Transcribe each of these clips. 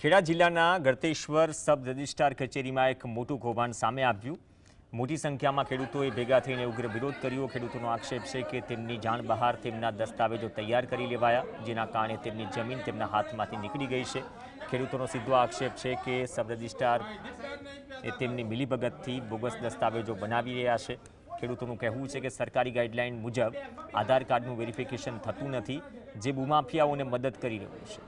ખેડા જિલ્લાના Galteshwar sub registrar કચેરીમાં એક મોટું કૌભાંડ સામે આવ્યું। મોટી સંખ્યામાં ખેડૂતોએ ભેગા થઈને ઉગ્ર વિરોધ કર્યો। ખેડૂતોનો આક્ષેપ છે કે તેમની જાણ બહાર તેમના દસ્તાવેજો તૈયાર કરી લેવાયા, જેના કારણે તેમની જમીન તેમના હાથમાંથી નીકળી ગઈ છે। ખેડૂતોનો સીધો આક્ષેપ છે કે સબ રજિસ્ટ્રાર તેમની મિલીભગતથી બોગસ દસ્તાવેજો બનાવી રહ્યા છે। ખેડૂતોનું કહેવું છે કે સરકારી ગાઈડલાઈન મુજબ આધાર કાર્ડનું વેરિફિકેશન થતું નથી, જે ભૂમાફિયાઓને મદદ કરી રહ્યું છે।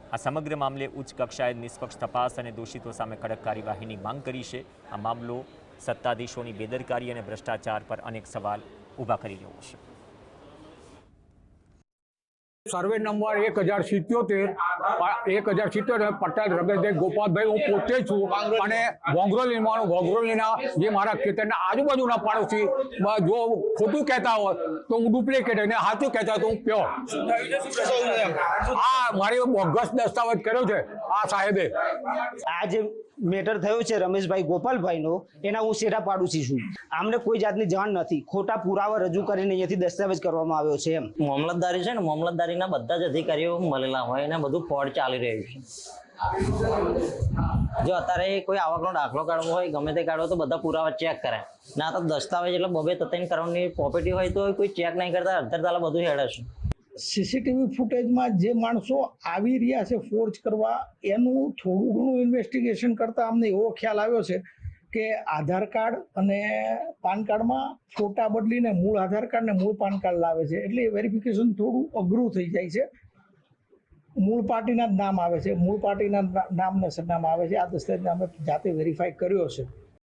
આ સમગ્ર મામલે ઉચ્ચ કક્ષાએ નિષ્પક્ષ તપાસ અને દોષિતો સામે કડક કાર્યવાહીની માંગ કરી છે। આ મામલો સત્તાધીશોની બેદરકારી અને ભ્રષ્ટાચાર પર અનેક સવાલ ઊભા કરી રહ્યો છે। સર્વે નંબર 1077 પટેલ રમેશભાઈ ગોપાલભાઈ હું પોતે છું અને વોંગરોલીના જે મારા ખેતરના આજુબાજુના પાડોશી જો ખોટું કહેતા હોય તો હું ડુપ્લિકેટ અને સાચું કહેતા હોય તો હું પ્યોર। આ મારી બોગસ દસ્તાવેજ કર્યો છે આ સાહેબે। આ જે મેટર થયો છે રમેશભાઈ ગોપાલભાઈનો, એના હું શેઠા પાડોશી છું। આમને કોઈ જાતની જાણ નથી, ખોટા પુરાવા રજૂ કરીને અહીંયાથી દસ્તાવેજ કરવામાં આવ્યો છે। એમ મામલતદારી છે ને, મામલતદારીના બધા જ અધિકારીઓ મળેલા હોય અને બધું ફ્રોડ ચાલી રહ્યું છે। જો અત્યારે કોઈ આવકનો દાખલો કાઢવો હોય, ગમે તે કાઢવો તો બધા પુરાવા ચેક કરે, ના તો દસ્તાવેજ એટલે 2-3 કરોડની પ્રોપર્ટી હોય તો કોઈ ચેક નહીં કરતા, અડધર તાલા બધું હેડે છે। સીસીટીવી ફૂટેજમાં જે માણસો આવી રહ્યા છે ફોર્જ કરવા, એનું થોડું ઘણું ઇન્વેસ્ટિગેશન કરતા અમને એવો ખ્યાલ આવ્યો છે કે આધાર કાર્ડ અને પાન કાર્ડમાં ફોટા બદલીને મૂળ આધાર કાર્ડ ને મૂળ પાન કાર્ડ લાવે છે, એટલે વેરિફિકેશન થોડું અઘરું થઈ જાય છે। મૂળ પાર્ટીના જ નામ આવે છે, મૂળ પાર્ટીના નામ ને સરનામ આવે છે। આ દસ્તાવેજ અમે જાતે વેરીફાઈ કર્યો છે।